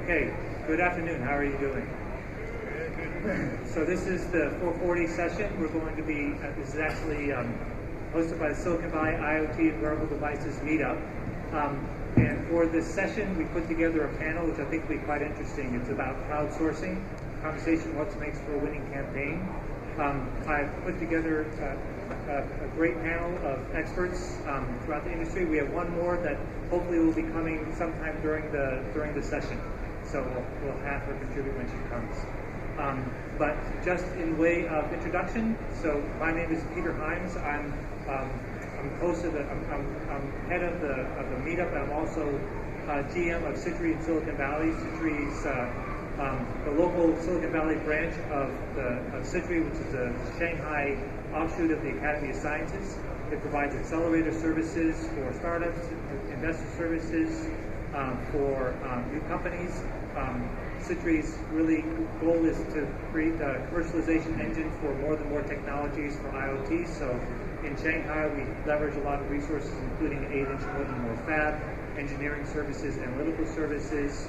Okay, good afternoon. How are you doing? So this is the 440 session. We're going to be, this is actually hosted by the Silicon Valley IoT and Wearable Devices MeetUp. And for this session, we put together a panel which I think will be quite interesting. It's about crowdsourcing, conversation what makes for a winning campaign. I've put together a great panel of experts throughout the industry. We have one more that hopefully will be coming sometime during the session. So we'll have her contribute when she comes. But just in way of introduction, so my name is Peter Himes. I'm host of I'm head of the MeetUp. I'm also GM of SITRI in Silicon Valley. SITRI is the local Silicon Valley branch of SITRI, which is a Shanghai offshoot of the Academy of Sciences. It provides accelerator services for startups, investor services for new companies. SITRI's really goal is to create a commercialization engine for more technologies for IoT. So in Shanghai, we leverage a lot of resources, including 8-inch and more fab, engineering services, analytical services,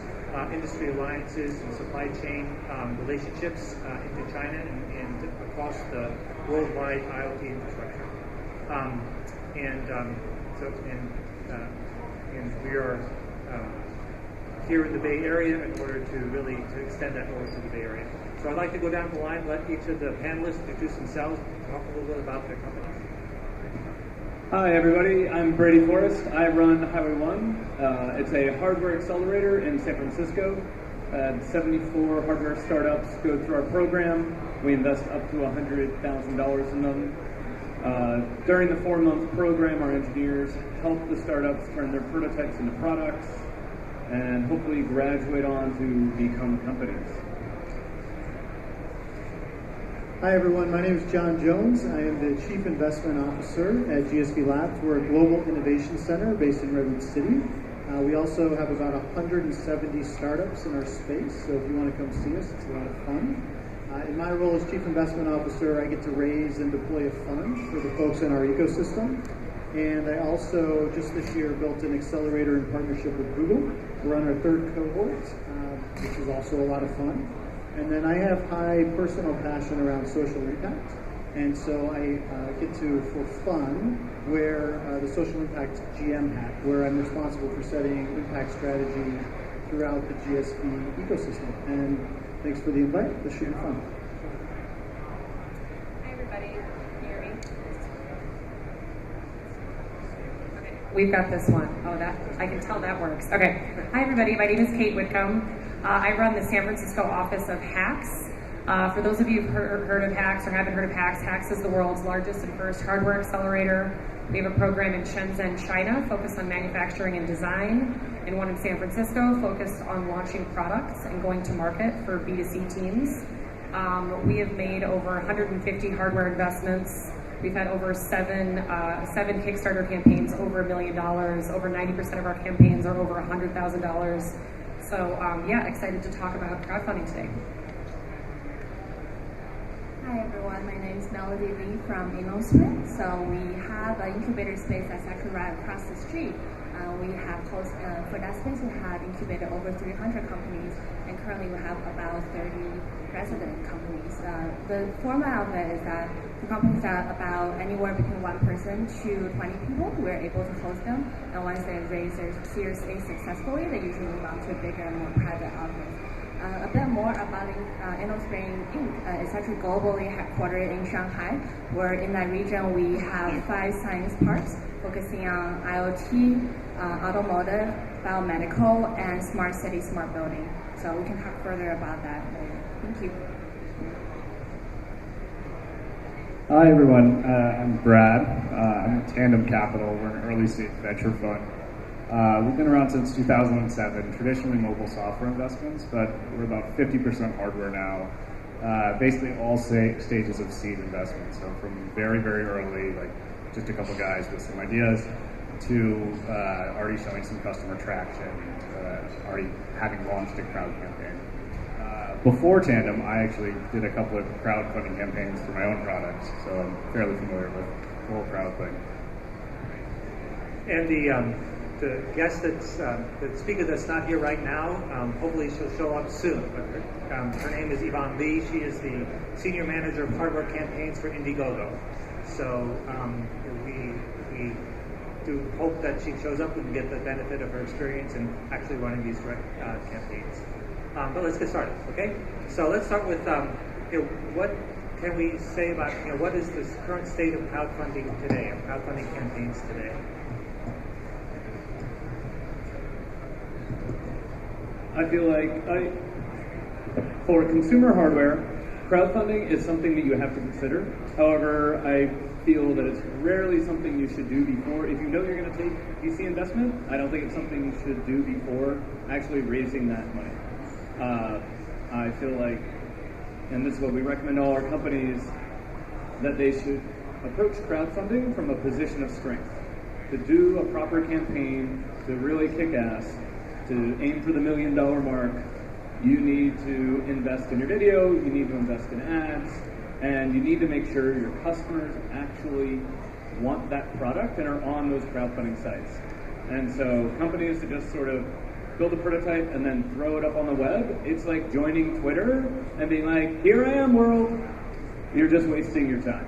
industry alliances, and supply chain relationships into China and across the worldwide IoT infrastructure. And we are here in the Bay Area in order to extend that over to the Bay Area. So I'd like to go down the line, let each of the panelists introduce themselves, talk a little bit about their company. Hi everybody, I'm Brady Forrest. I run Highway 1. It's a hardware accelerator in San Francisco. 74 hardware startups go through our program. We invest up to $100,000 in them. During the 4-month program, our engineers help the startups turn their prototypes into products and hopefully graduate on to become companies. Hi everyone, my name is John Jones. I am the Chief Investment Officer at GSVLabs. We're a global innovation center based in Redwood City. We also have about 170 startups in our space, so if you want to come see us, it's a lot of fun. In my role as Chief Investment Officer, I get to raise and deploy a fund for the folks in our ecosystem. And I also, just this year, built an accelerator in partnership with Google. We're on our 3rd cohort, which is also a lot of fun. And then I have high personal passion around social impact. And so I get to, for fun, wear the social impact GM hat, where I'm responsible for setting impact strategy throughout the GSV ecosystem. And thanks for the invite. This should be fun. Hi, everybody. Can you hear me? Okay. We've got this one. Oh, I can tell that works. Okay. Hi, everybody. My name is Kate Whitcomb. I run the San Francisco office of Hax. For those of you who've heard of Hax or haven't heard of Hax, Hax is the world's largest and first hardware accelerator. We have a program in Shenzhen, China, focused on manufacturing and design, and one in San Francisco, focused on launching products and going to market for B2C teams. We have made over 150 hardware investments. We've had over seven Kickstarter campaigns over $1 million. Over 90% of our campaigns are over $100,000. So yeah, excited to talk about crowdfunding today. Hi everyone, my name is Melody Lee from Innospring. So we have an incubator space that's actually right across the street. We have for that space we have incubated over 300 companies, and currently we have about 30 resident companies. The format of it is that the companies are about anywhere between 1 person to 20 people. We're able to host them, and once they raise their Series A successfully, they usually move on to a bigger and more private office. A bit more about Innospring Inc. It's actually globally headquartered in Shanghai, where in that region we have 5 science parks focusing on IoT, automotive, biomedical, and smart city, smart building. So we can talk further about that later. Thank you. Hi everyone, I'm Brad. I'm at Tandem Capital. We're an early stage venture fund. We've been around since 2007, traditionally mobile software investments, but we're about 50% hardware now. Basically all stages of seed investment. So from very, very early, like just a couple guys with some ideas, to already showing some customer traction, already having launched a crowd campaign. Before Tandem, I actually did a couple of crowdfunding campaigns for my own products, so I'm fairly familiar with the whole crowd thing. And the guest the speaker that's not here right now, hopefully she'll show up soon. But her name is Yvonne Lee. She is the Senior Manager of Hardware Campaigns for Indiegogo. So we do hope that she shows up and get the benefit of her experience in actually running these direct campaigns. But let's get started, okay? So let's start with what can we say about what is the current state of crowdfunding today, of crowdfunding campaigns today? I feel like for consumer hardware, crowdfunding is something that you have to consider. However, I feel that it's rarely something you should do before. If you know you're going to take VC investment, I don't think it's something you should do before actually raising that money. I feel like, and this is what we recommend all our companies, that they should approach crowdfunding from a position of strength. To do a proper campaign, to really kick ass, to aim for the $1 million mark, you need to invest in your video, you need to invest in ads, and you need to make sure your customers actually want that product and are on those crowdfunding sites. And so companies that just sort of build a prototype and then throw it up on the web, it's like joining Twitter and being like, here I am, world. You're just wasting your time.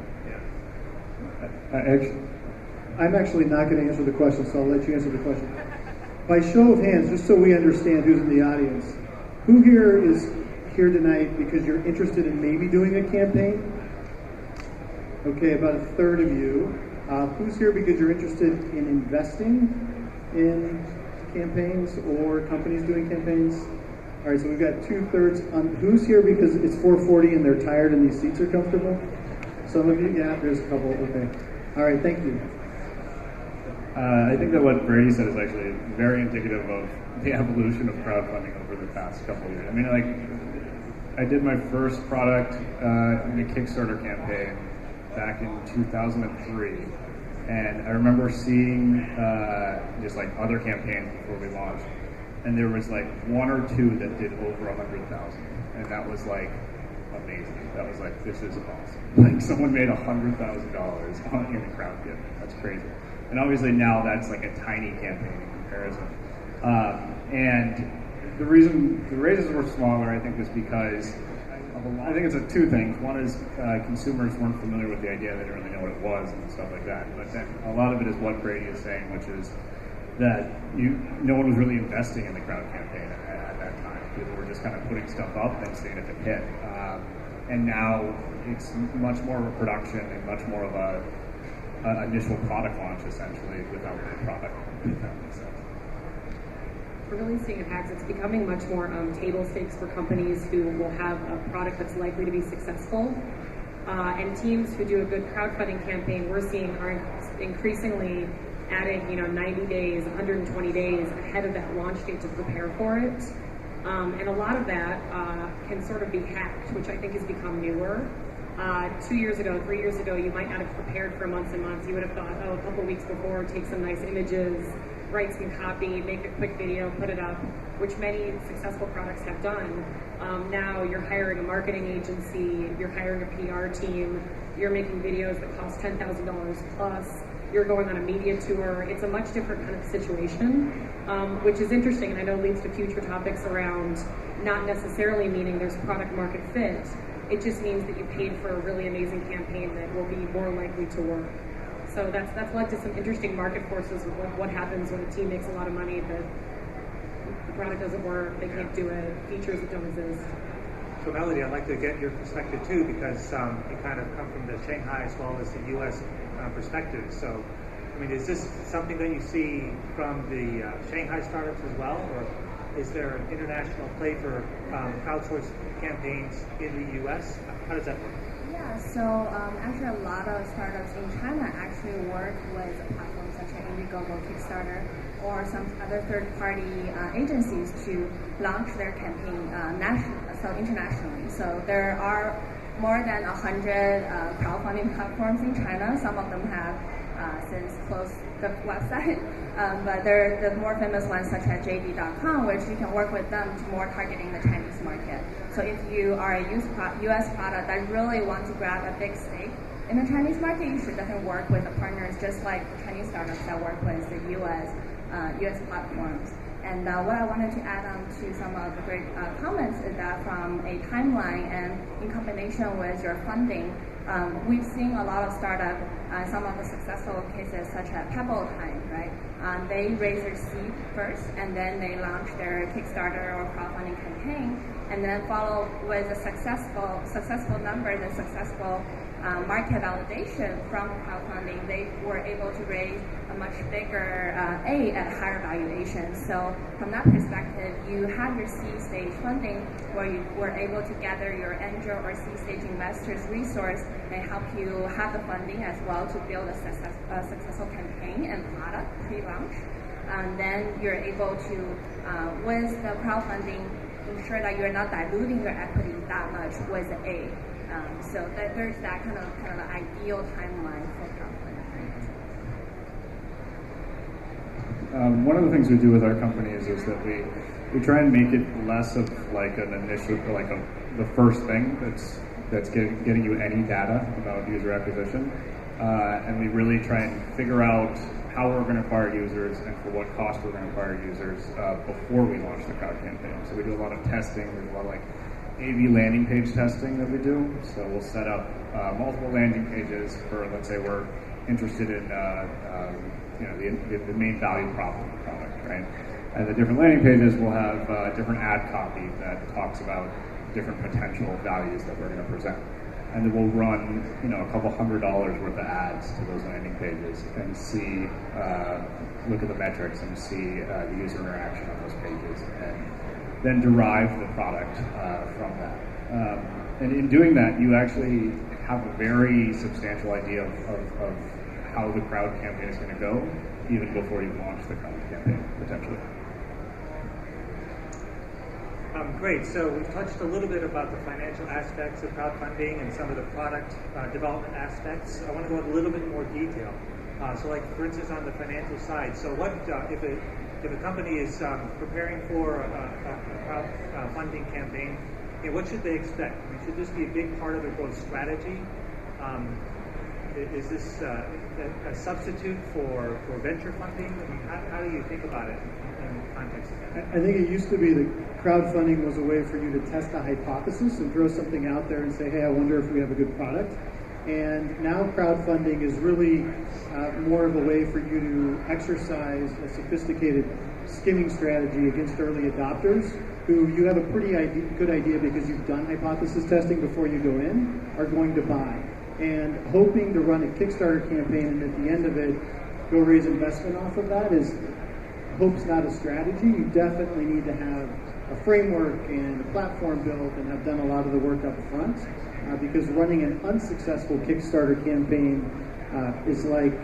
I'm actually not going to answer the question, so I'll let you answer the question. By show of hands, just so we understand who's in the audience, who here is here tonight because you're interested in maybe doing a campaign? Okay, about a third of you. Who's here because you're interested in investing in campaigns or companies doing campaigns? All right, so we've got 2/3. Who's here because it's 4:40 and they're tired and these seats are comfortable? Some of you, yeah, there's a couple. Okay. All right, thank you. I think that what Brady said is actually very indicative of the evolution of crowdfunding over the past couple of years. I mean, like, I did my first product in a Kickstarter campaign back in 2003. And I remember seeing just like other campaigns before we launched, and there was like one or two that did over 100,000, and that was like amazing. That was like, this is awesome. Like someone made $100,000 in a crowd giving. That's crazy. And obviously now that's like a tiny campaign in comparison. And the reason the raises were smaller, I think, was because I think it's two things. One is consumers weren't familiar with the idea; they didn't really know what it was and stuff like that. But then a lot of it is what Brady is saying, which is that no one was really investing in the crowd campaign at that time. People were just kind of putting stuff up and seeing if it hit. And now it's much more of a production and much more of a initial product launch, essentially, without the product. If that makes sense. We're really seeing at Hax, it's becoming much more table stakes for companies who will have a product that's likely to be successful. And teams who do a good crowdfunding campaign, we're seeing are increasingly adding 90 days, 120 days ahead of that launch date to prepare for it. And a lot of that can sort of be hacked, which I think has become newer. 2 years ago, 3 years ago, you might not have prepared for months and months. You would have thought, a couple weeks before, take some nice images, write some copy, make a quick video, put it up, which many successful products have done. Now you're hiring a marketing agency, you're hiring a PR team, you're making videos that cost $10,000 plus, you're going on a media tour. It's a much different kind of situation, which is interesting, and I know leads to future topics around not necessarily meaning there's product market fit. It just means that you paid for a really amazing campaign that will be more likely to work. So that's led to some interesting market forces with what happens when a team makes a lot of money, but the product doesn't work, they can't do it, features that don't exist. So Melody, I'd like to get your perspective too, because you kind of come from the Shanghai as well as the U.S. Perspective. So, I mean, is this something that you see from the Shanghai startups as well, or is there an international play for crowdsourced campaigns in the U.S.? How does that work? Yeah, so actually a lot of startups in China actually work with platforms such as Indiegogo, Kickstarter, or some other third-party agencies to launch their campaign internationally. So there are more than 100 crowdfunding platforms in China. Some of them have since closed the website, but they're the more famous ones such as JD.com, which you can work with them to more targeting the Chinese market. So if you are a US product that really wants to grab a big stake in the Chinese market, you should definitely work with the partners just like Chinese startups that work with the US US platforms. And what I wanted to add on to some of the great comments is that from a timeline and in combination with your funding, we've seen a lot of startup, some of the successful cases such as Pebble Time, right? They raise their seed first, and then they launch their Kickstarter or crowdfunding campaign, and then follow with a successful numbers and successful market validation from crowdfunding. They were able to raise a much bigger A at higher valuation. So from that perspective, you have your seed stage funding where you were able to gather your angel or seed stage investors resource and help you have the funding as well to build a successful campaign and product pre-launch. Then you're able to, with the crowdfunding, ensure that you're not diluting your equity that much with the A. So there's that kind of an ideal timeline for crowdfunding. One of the things we do with our companies is that we try and make it less of like an initial, like the first thing that's getting you any data about user acquisition, and we really try and figure out how we're going to acquire users and for what cost we're going to acquire users before we launch the crowd campaign. So we do a lot of testing. There's a lot of like AV landing page testing that we do. So we'll set up multiple landing pages for, let's say we're interested in the main value prop of the product, right? And the different landing pages will have different ad copy that talks about different potential values that we're going to present. And then we'll run, a couple $100 worth of ads to those landing pages and see, look at the metrics and see the user interaction on those pages, and then derive the product from that. And in doing that, you actually have a very substantial idea of how the crowd campaign is going to go, even before you launch the crowd campaign, potentially. Great. So we've touched a little bit about the financial aspects of crowdfunding and some of the product development aspects. I want to go into a little bit more detail. So, like for instance, on the financial side. So, what if a company is preparing for a crowdfunding campaign? What should they expect? I mean, should this be a big part of their growth strategy? Is this a substitute for venture funding? I mean, how do you think about it in the context of that? I think it used to be that crowdfunding was a way for you to test a hypothesis and throw something out there and say, hey, I wonder if we have a good product. And now crowdfunding is really more of a way for you to exercise a sophisticated skimming strategy against early adopters who you have a pretty good idea because you've done hypothesis testing before you go in, are going to buy. And hoping to run a Kickstarter campaign and at the end of it go raise investment off of that is hope's not a strategy. You definitely need to have a framework and a platform built and have done a lot of the work up front. Because running an unsuccessful Kickstarter campaign is like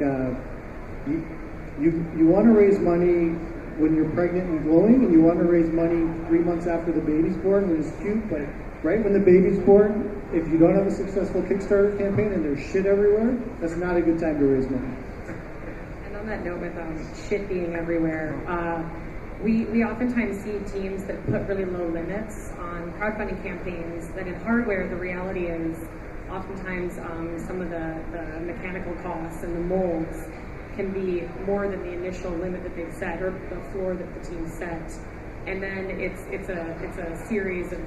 you want to raise money when you're pregnant and glowing, and you want to raise money 3 months after the baby's born when it's cute, but right when the baby's born, if you don't have a successful Kickstarter campaign and there's shit everywhere, that's not a good time to raise money. And on that note, with shit being everywhere, we oftentimes see teams that put really low limits on crowdfunding campaigns. That in hardware, the reality is oftentimes some of the mechanical costs and the molds can be more than the initial limit that they've set or the floor that the team set. And then it's a series of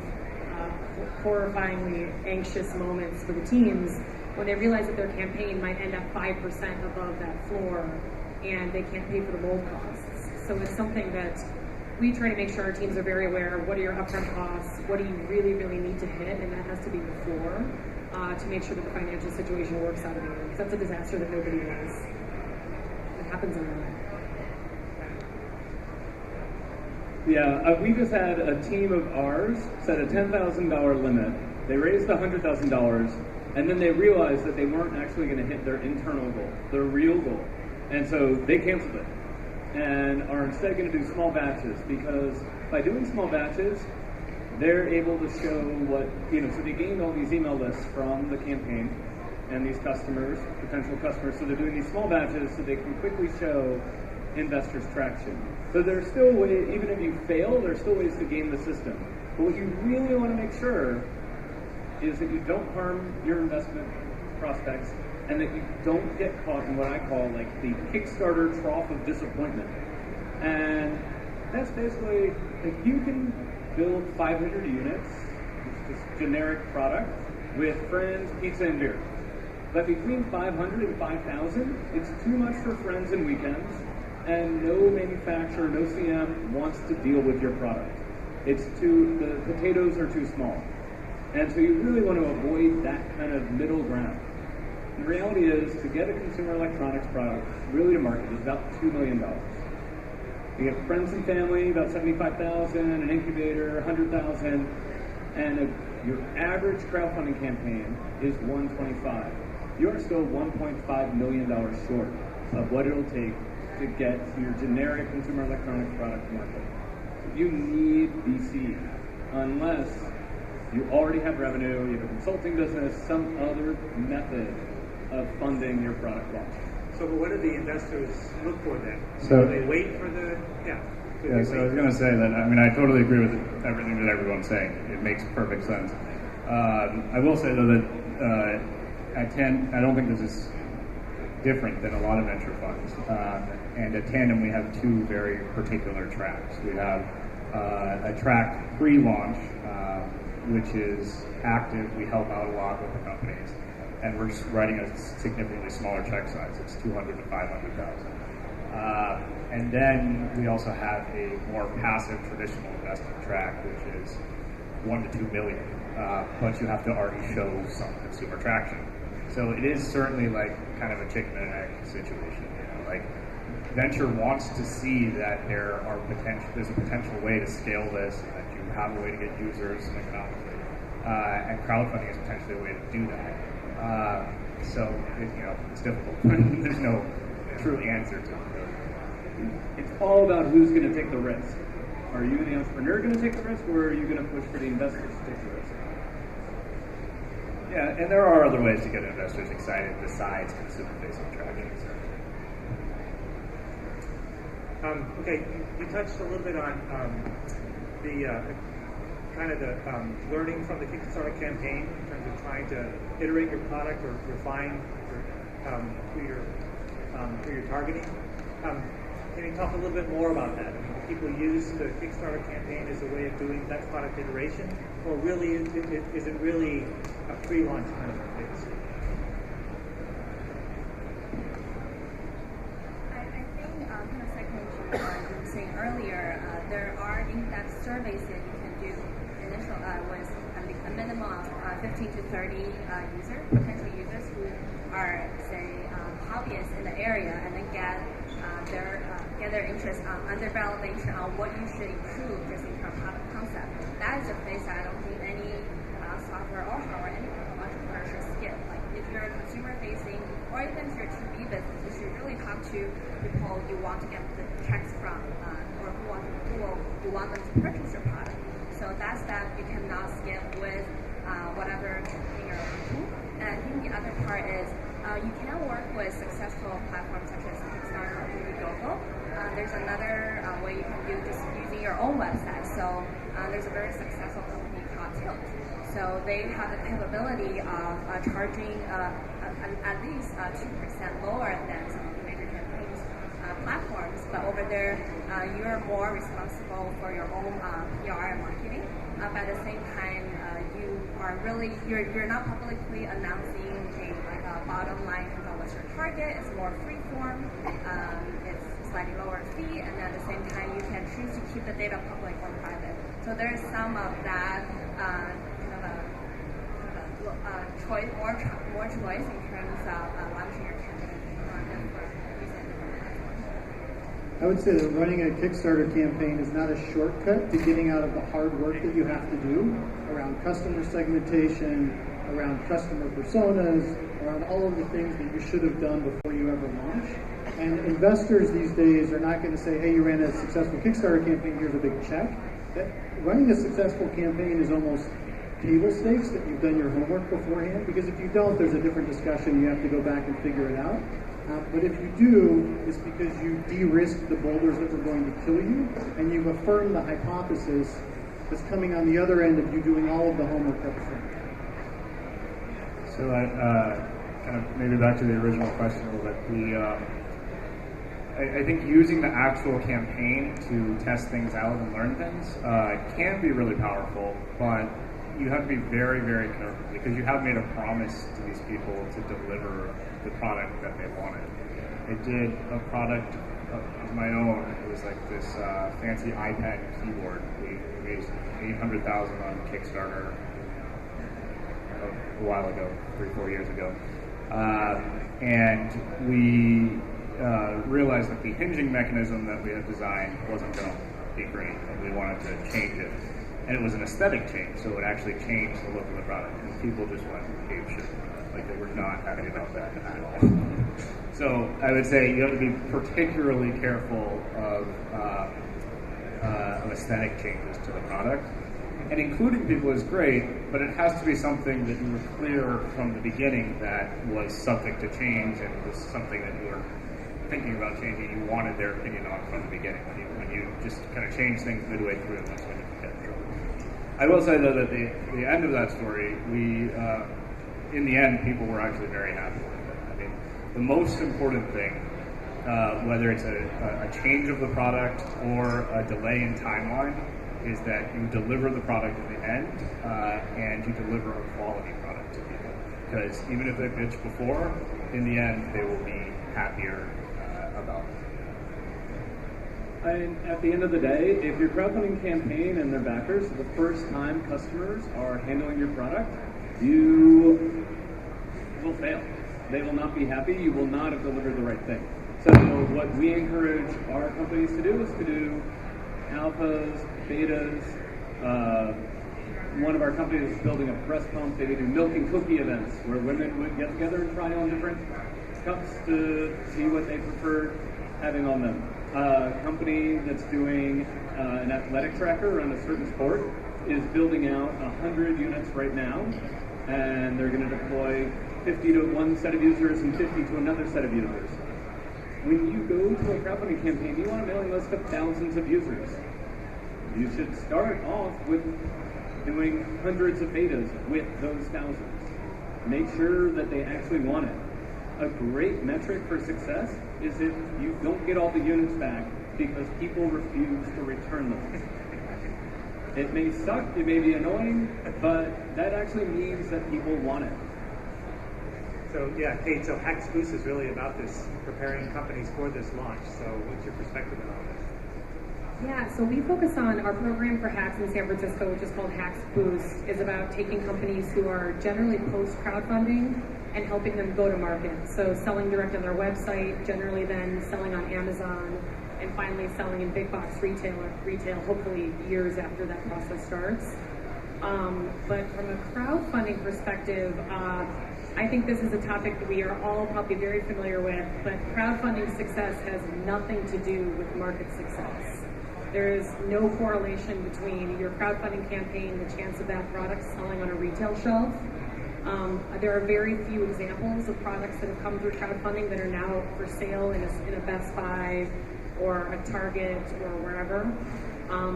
horrifyingly anxious moments for the teams when they realize that their campaign might end up 5% above that floor and they can't pay for the mold costs. So it's something that we try to make sure our teams are very aware of. What are your upfront costs? What do you really, really need to hit? And that has to be the floor to make sure that the financial situation works out of the end. Because that's a disaster that nobody wants. It happens in life. Yeah, we just had a team of ours set a $10,000 limit. They raised $100,000, and then they realized that they weren't actually going to hit their internal goal, their real goal. And so they canceled it and are instead going to do small batches, because by doing small batches, they're able to show what, so they gained all these email lists from the campaign and these customers, potential customers. So they're doing these small batches so they can quickly show investors traction. So there's still ways, even if you fail, there's still ways to game the system. But what you really want to make sure is that you don't harm your investment prospects and that you don't get caught in what I call like the Kickstarter trough of disappointment. And that's basically, if you can build 500 units, it's just generic product, with friends, pizza, and beer. But between 500 and 5,000, it's too much for friends and weekends, and no manufacturer, no CM wants to deal with your product. The potatoes are too small. And so you really want to avoid that kind of middle ground. The reality is, to get a consumer electronics product really to market is about $2 million. You get friends and family, about 75,000, an incubator, 100,000, and your average crowdfunding campaign is 125. You are still $1.5 million short of what it'll take to get your generic consumer electronics product to market. You need VC, unless you already have revenue, you have a consulting business, some other method of funding your product launch. So what do the investors look for then? So- Do they wait for the, Yeah, so I was going to say that, I mean, I totally agree with everything that everyone's saying. It makes perfect sense. I will say, though, that I don't think this is different than a lot of venture funds. And at Tandem, we have two very particular tracks. We have a track pre-launch, which is active. We help out a lot with the companies. And we're writing a significantly smaller check size. It's 200 to 500,000. And then we also have a more passive traditional investment track, which is 1 to 2 million. But you have to already show some consumer traction. So it is certainly like kind of a chicken and egg situation. Like venture wants to see that there's a potential way to scale this, and that you have a way to get users economically. And crowdfunding is potentially a way to do that. So it's difficult. There's no true answer to it. It's all about who's going to take the risk. Are you, the entrepreneur, going to take the risk, or are you going to push for the investors to take the risk? Yeah, and there are other ways to get investors excited besides consumer-facing attractions. Okay, you touched a little bit on the kind of the learning from the Kickstarter campaign in terms of trying to iterate your product or refine who you're targeting. Can you talk a little bit more about that? I mean, do people use the Kickstarter campaign as a way of doing that product iteration, or really is it really a pre-launch kind of phase? I think kind of second to what you were saying earlier, there are in-depth surveys that you can do initial with a minimum of 15 to 30 potential users who are, say, hobbyists in the area, and then get their interest under validation on what you should improve just in terms of concept. That is a phase that I don't think any software or hardware, any entrepreneur should skip. Like if you're a consumer facing, or even if you're a 2B business, you should really talk to people you want to get the checks from, or who you want them to purchase your product. So that step you cannot skip with whatever campaign you're launching. And I think the other part is you can work with successful platforms such as Kickstarter or Wearable. There's another way you can do just using your own website. So there's a very successful company called Tilt. So they have the capability of charging at least 2% lower than some of the major campaigns platforms. But over there, you're more responsible for your own PR and marketing. But at the same time, you're not publicly announcing a bottom line about what's your target. It's more free form. It's slightly lower fee, and at the same time, you can choose to keep the data public or private. So there's some of that choice, more choice in terms of launching your campaign. I would say that running a Kickstarter campaign is not a shortcut to getting out of the hard work that you have to do around customer segmentation, around customer personas, around all of the things that you should have done before you ever launch. And investors these days are not going to say, hey, you ran a successful Kickstarter campaign, here's a big check. Running a successful campaign is almost table stakes that you've done your homework beforehand, because if you don't, there's a different discussion. You have to go back and figure it out. But if you do, it's because you de-risked the boulders that were going to kill you, and you've affirmed the hypothesis that's coming on the other end of you doing all of the homework up front. So kind of maybe back to the original question a little bit. I think using the actual campaign to test things out and learn things can be really powerful, but you have to be very, very careful because you have made a promise to these people to deliver the product that they wanted. I did a product of my own. It was like this fancy iPad keyboard. We raised $800,000 on Kickstarter a while ago, 3-4 years ago, and we realized that the hinging mechanism that we had designed wasn't going to be great, and we wanted to change it. And it was an aesthetic change, so it actually changed the look of the product, and people just went apeshit. Like, they were not happy about that at all. So I would say you have to be particularly careful of aesthetic changes to the product. And including people is great, but it has to be something that you were clear from the beginning that was subject to change and was something that you were thinking about changing, you wanted their opinion on from the beginning. When you just kind of change things midway through, that's when you can get in trouble. I will say, though, that the end of that story, in the end, people were actually very happy with it. I mean, the most important thing, whether it's a change of the product or a delay in timeline, is that you deliver the product at the end and you deliver a quality product to people. Because even if they pitch before, in the end, they will be happier about it. And at the end of the day, if your crowdfunding campaign and their backers, the first time customers are handling your product, you will fail. They will not be happy. You will not have delivered the right thing. So what we encourage our companies to do is to do alphas, betas. One of our companies is building a press pump. They do milk and cookie events where women would get together and try on different cups to see what they prefer having on them. A company that's doing an athletic tracker around a certain sport is building out 100 units right now, and they're going to deploy 50 to one set of users and 50 to another set of users. When you go to a crowdfunding campaign, you want a mailing list of thousands of users. You should start off with doing hundreds of betas with those thousands. Make sure that they actually want it. A great metric for success is if you don't get all the units back because people refuse to return them. It may suck, it may be annoying, but that actually means that people want it. So yeah, Kate, so Hax Boost is really about this, preparing companies for this launch. So what's your perspective on all this? Yeah, so we focus on our program for Hax in San Francisco, which is called Hax Boost, is about taking companies who are generally post-crowdfunding and helping them go to market. So selling direct on their website, generally then selling on Amazon, and finally selling in big box retail, hopefully years after that process starts. But from a crowdfunding perspective, I think this is a topic that we are all probably very familiar with, but crowdfunding success has nothing to do with market success. There is no correlation between your crowdfunding campaign, the chance of that product selling on a retail shelf. There are very few examples of products that have come through crowdfunding that are now for sale in a Best Buy or a Target or wherever.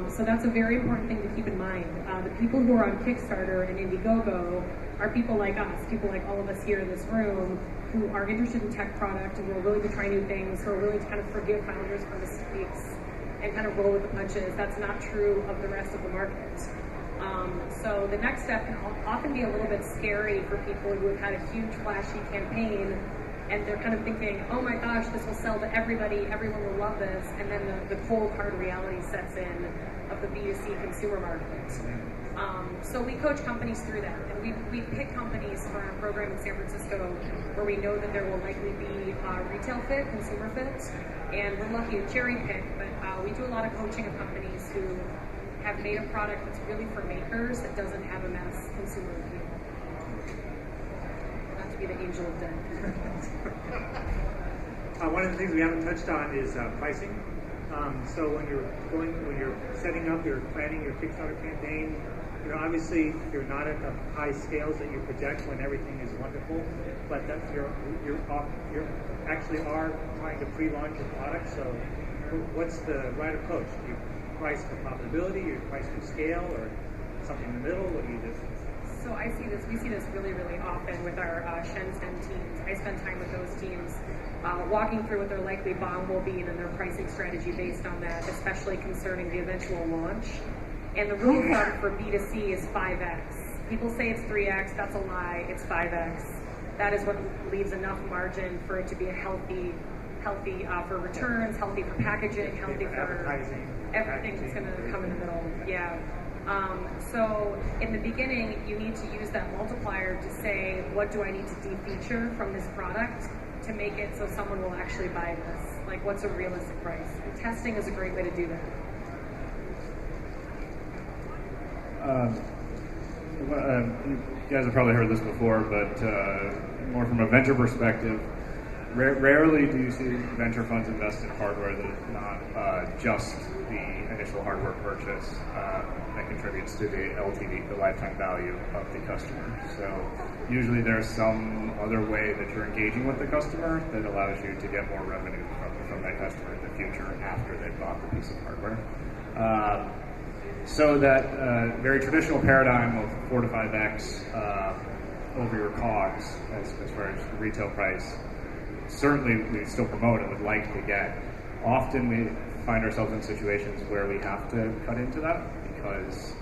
So that's a very important thing to keep in mind. The people who are on Kickstarter and Indiegogo are people like us, people like all of us here in this room, who are interested in tech product and who are willing to try new things, who are willing to kind of forgive founders for mistakes and kind of roll with the punches. That's not true of the rest of the market. So the next step can often be a little bit scary for people who have had a huge flashy campaign and they're kind of thinking, oh my gosh, this will sell to everybody, everyone will love this, and then the cold hard reality sets in of the B2C consumer market. So we coach companies through that, and we pick companies for our program in San Francisco where we know that there will likely be retail fit, consumer fit, and we're lucky to cherry pick, but we do a lot of coaching of companies who have made a product that's really for makers that doesn't have a mass consumer appeal. Not to be the angel of death. One of the things we haven't touched on is pricing. So when you're setting up, you're planning your Kickstarter campaign, obviously you're not at the high scales that you project when everything is wonderful, but that you're actually are trying to pre-launch your product. So what's the right approach? Do you price for profitability? Do you price for scale, or something in the middle? What do you do? So we see this really, really often with our Shenzhen teams. I spend time with those teams. walking through what their likely BOM will be and then their pricing strategy based on that, especially concerning the eventual launch. And the rule of thumb for B2C is 5x. People say it's 3x, that's a lie, it's 5x. That is what leaves enough margin for it to be a healthy for returns, healthy for packaging, healthy for advertising. everything that's going to come in the middle. Yeah. So in the beginning, you need to use that multiplier to say, what do I need to de-feature from this product to make it so someone will actually buy this? Like, what's a realistic price? And testing is a great way to do that. You guys have probably heard this before, but more from a venture perspective, rarely do you see venture funds invest in hardware that is not just the initial hardware purchase that contributes to the LTV, the lifetime value of the customer. So usually there's some other way that you're engaging with the customer that allows you to get more revenue from that customer in the future after they've bought the piece of hardware. So that very traditional paradigm of 4 to 5x over your COGS as far as the retail price, certainly we still promote and would like to get. Often we find ourselves in situations where we have to cut into that because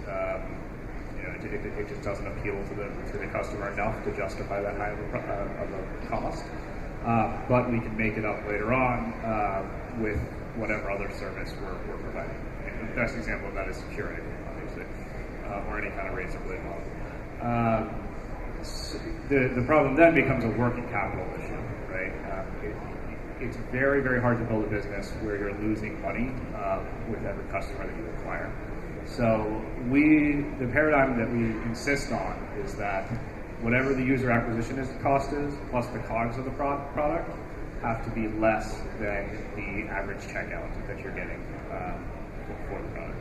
it just doesn't appeal to the customer enough to justify that high of a cost. But we can make it up later on with whatever other service we're providing. And the best example of that is security, obviously, or any kind of razor blade model. The problem then becomes a working capital issue, right? It's very, very hard to build a business where you're losing money with every customer that you acquire. So the paradigm that we insist on is that whatever the user acquisition cost is, plus the COGS of the product, have to be less than the average checkout that you're getting for the product.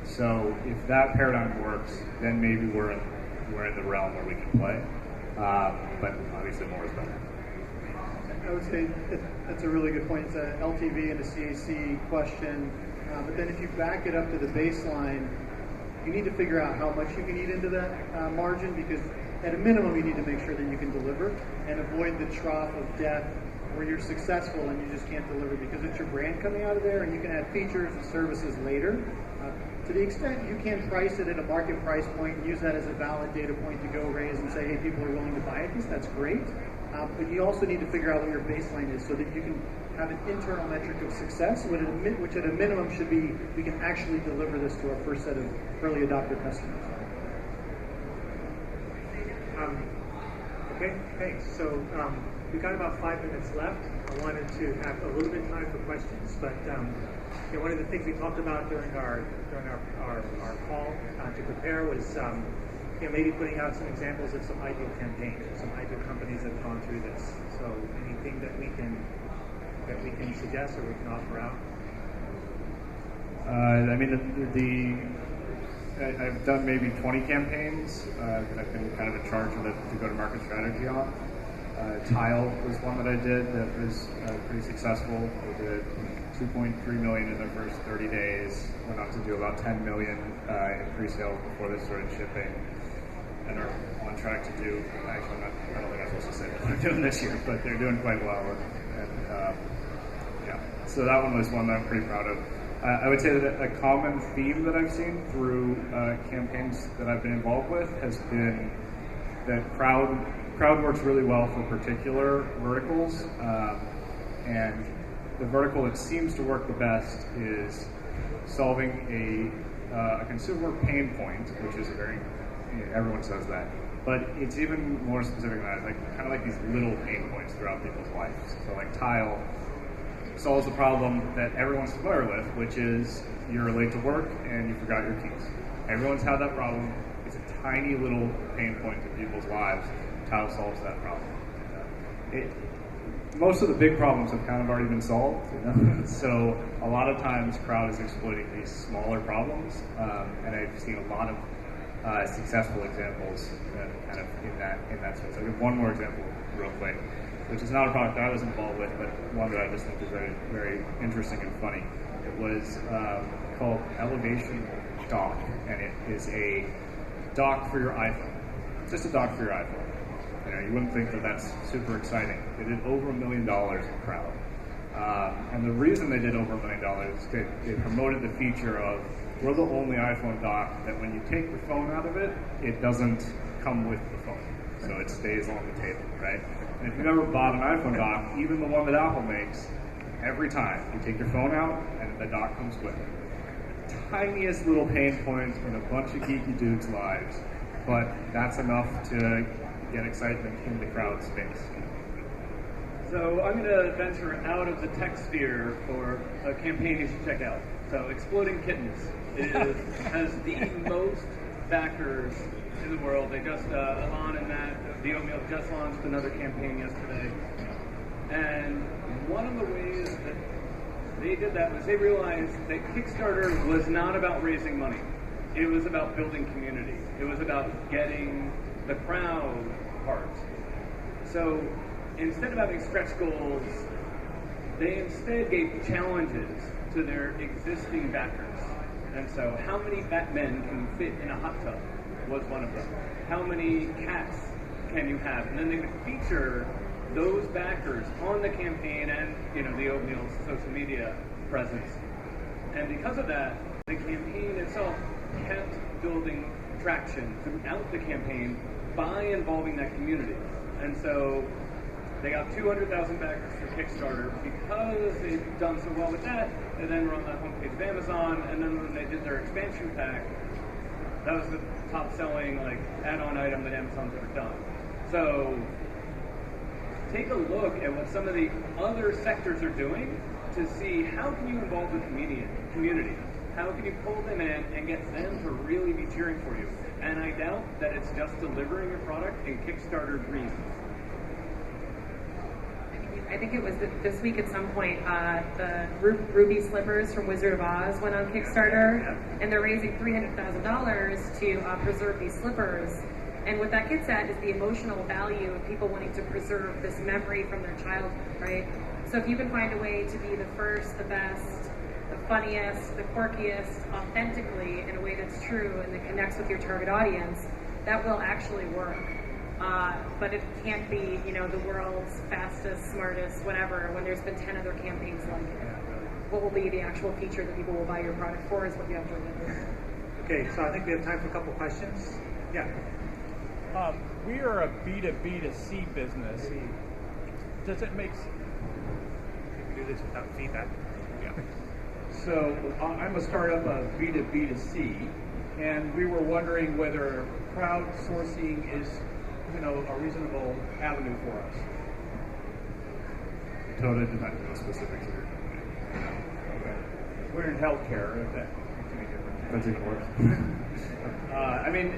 So if that paradigm works, then maybe we're in the realm where we can play. But obviously more is better. I would say that's a really good point. It's a LTV and a CAC question. But then if you back it up to the baseline, you need to figure out how much you can eat into that margin, because at a minimum you need to make sure that you can deliver and avoid the trough of death where you're successful and you just can't deliver because it's your brand coming out of there, and you can add features and services later. To the extent you can price it at a market price point and use that as a valid data point to go raise and say, hey, people are willing to buy it, that's great. But you also need to figure out what your baseline is so that you can have an internal metric of success, which at a minimum should be, we can actually deliver this to our first set of early adopter customers. Okay, thanks. So we've got about 5 minutes left. I wanted to have a little bit of time for questions, but one of the things we talked about during our call to prepare was maybe putting out some examples of some ideal campaigns or some ideal companies that have gone through this. So anything that we can suggest or we can offer out? I've done maybe 20 campaigns that I've been kind of in charge of the go-to-market strategy on. Tile was one that I did that was pretty successful. We did 2.3 million in their first 30 days. Went on to do about 10 million in pre-sales before they started shipping, and are on track to do. Actually, I don't think I'm supposed to say what they're doing this year, but they're doing quite well. So that one was one that I'm pretty proud of. I would say that a common theme that I've seen through campaigns that I've been involved with has been that crowd works really well for particular verticals, and the vertical that seems to work the best is solving a consumer pain point, which is everyone says that, but it's even more specific than that. Like kind of like these little pain points throughout people's lives. So like Tile solves a problem that everyone's familiar with, which is you're late to work and you forgot your keys. Everyone's had that problem. It's a tiny little pain point in people's lives. Tile solves that problem. Most of the big problems have kind of already been solved. So a lot of times Crowd is exploiting these smaller problems, and I've seen a lot of successful examples kind of in that sense. I'll give one more example real quick, which is not a product that I was involved with, but one that I just think is very, very interesting and funny. It was called Elevation Dock, and it is a dock for your iPhone. Just a dock for your iPhone. You wouldn't think that that's super exciting. They did over $1 million in crowd. And the reason they did over $1 million is they promoted the feature of, we're the only iPhone dock that when you take the phone out of it, it doesn't come with the phone. So it stays on the table, right? And if you've ever bought an iPhone dock, even the one that Apple makes, every time you take your phone out and the dock comes with it. Tiniest little pain points in a bunch of geeky dudes' lives, but that's enough to get excitement in the crowd space. So I'm going to venture out of the tech sphere for a campaign you should check out. So Exploding Kittens has the most backers in the world. They just, Alon and Matt, the Oatmeal just launched another campaign yesterday. And one of the ways that they did that was they realized that Kickstarter was not about raising money. It was about building community. It was about getting the crowd part. So instead of having stretch goals, they instead gave challenges to their existing backers. And so how many Batmen can you fit in a hot tub was one of them. How many cats can you have? And then they would feature those backers on the campaign and, the Oatmeal's social media presence. And because of that, the campaign itself kept building traction throughout the campaign by involving that community. And so they got 200,000 backers for Kickstarter because they've done so well with that. They then were on the homepage of Amazon, and then when they did their expansion pack, that was the top-selling add-on item that Amazon's ever done. So take a look at what some of the other sectors are doing to see how can you involve the community. How can you pull them in and get them to really be cheering for you? And I doubt that it's just delivering your product in Kickstarter dreams. I think it was this week at some point, the Ruby slippers from Wizard of Oz went on Kickstarter, and they're raising $300,000 to preserve these slippers. And what that gets at is the emotional value of people wanting to preserve this memory from their childhood, right? So if you can find a way to be the first, the best, the funniest, the quirkiest, authentically, in a way that's true and that connects with your target audience, that will actually work. But it can't be, the world's fastest, smartest, whatever, when there's been 10 other campaigns like it. What will be the actual feature that people will buy your product for is what you have to remember. Okay, so I think we have time for a couple questions. Yeah. We are a B2B2C business. Does it make sense? We can do this without feedback. Yeah. So I'm a startup of B2B2C, and we were wondering whether crowdsourcing is, a reasonable avenue for us. Totally depends on the specifics of your company. Okay. We're in healthcare, if that makes any difference. That's even worse.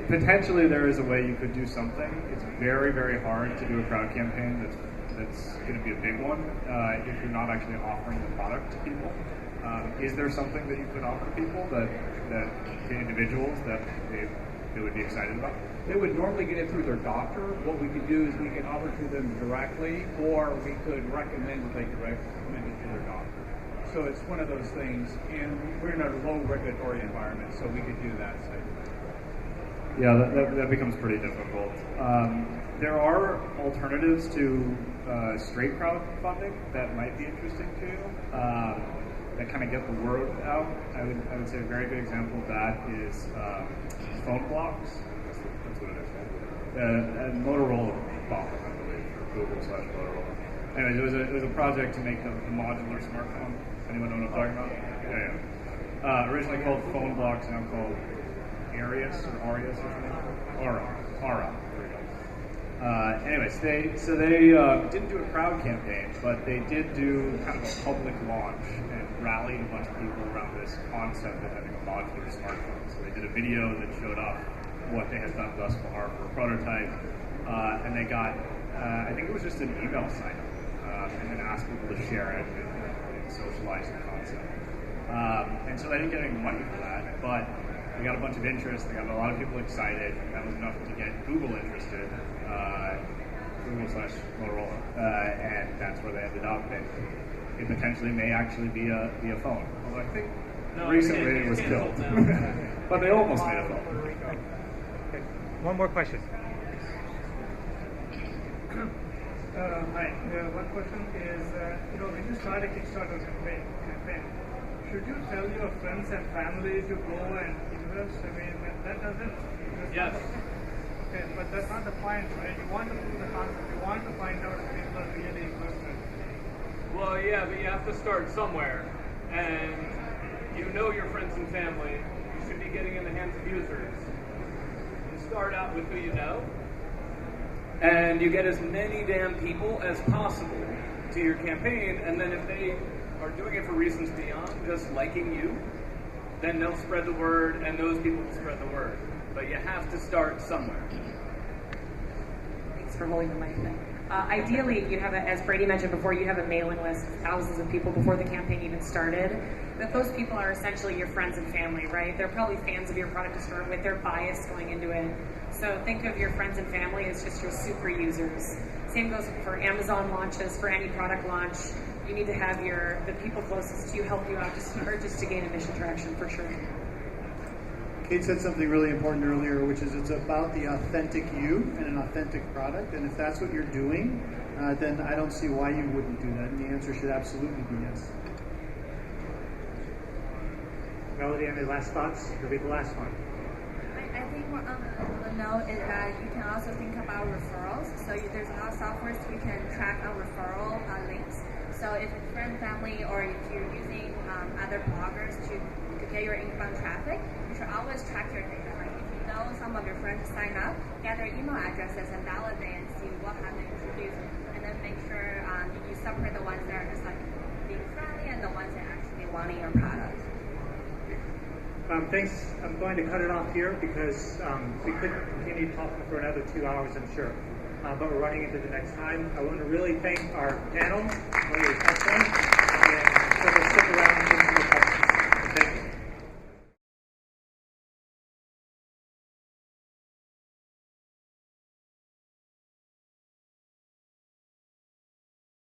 Potentially there is a way you could do something. It's very, very hard to do a crowd campaign that's going to be a big one if you're not actually offering the product to people. Is there something that you could offer to people that to individuals that they would be excited about? They would normally get it through their doctor. What we could do is we could offer to them directly, or we could recommend that they recommend it to their doctor. So it's one of those things, and we're in a low regulatory environment, so we could do that safely. Yeah, that becomes pretty difficult. There are alternatives to straight crowdfunding that might be interesting to you, that kind of get the word out. I would say a very good example of that is phone blocks. That's what it is. And Motorola bought them, I believe, or Google/Motorola. Anyways, it was a project to make a modular smartphone. Anyone know what I'm talking about? Yeah. Originally called phone blocks, now called Arius or something. Aura. There we go. Anyways, they didn't do a crowd campaign, but they did do kind of a public launch and rallied a bunch of people around this concept of having a modular smartphone. So they did a video that showed off what they had done thus far for a prototype, and they got, I think it was just an email sign up, and then asked people to share it and socialize the concept. And so they didn't get any money for that, but they got a bunch of interest, they got a lot of people excited, and that was enough to get Google interested, Google/Motorola, and that's where they ended up, and it potentially may actually be a phone. Although I think recently it was killed. But they almost made a phone. Okay. One more question. Hi. One question is, when you start a Kickstarter campaign, should you tell your friends and family to go and invest? I mean, that doesn't. Yes. Okay, but that's not the point, right? You want to prove the concept. You want to find out if people are really interested. Well, yeah, but you have to start somewhere. And you know your friends and family. You should be getting in the hands of users. You start out with who you know. And you get as many damn people as possible to your campaign, and then if they are doing it for reasons beyond just liking you, then they'll spread the word, and those people will spread the word. But you have to start somewhere. Thanks for holding the mic then. Ideally, you have, as Brady mentioned before, you have a mailing list of thousands of people before the campaign even started. But those people are essentially your friends and family, right? They're probably fans of your product to start with. They're biased going into it. So think of your friends and family as just your super users. Same goes for Amazon launches, for any product launch. You need to have the people closest to you help you out just to gain initial traction for sure. Kate said something really important earlier, which is it's about the authentic you and an authentic product. And if that's what you're doing, then I don't see why you wouldn't do that. And the answer should absolutely be yes. Melody, any last thoughts? It'll be the last one. I think what on the note is that you can also think about referrals. So there's a lot of softwares we can track our referral links. So if it's friend, family, or if you're using other bloggers to get your inbound traffic, you should always track your data. Like if you know some of your friends sign up, get their email addresses and validate and see what have they introduced, and then make sure you separate the ones that are just like being friendly and the ones that actually wanting your product. Thanks. I'm going to cut it off here because we could continue talking for another 2 hours, I'm sure. But we're running into the next time. I want to really thank our panel.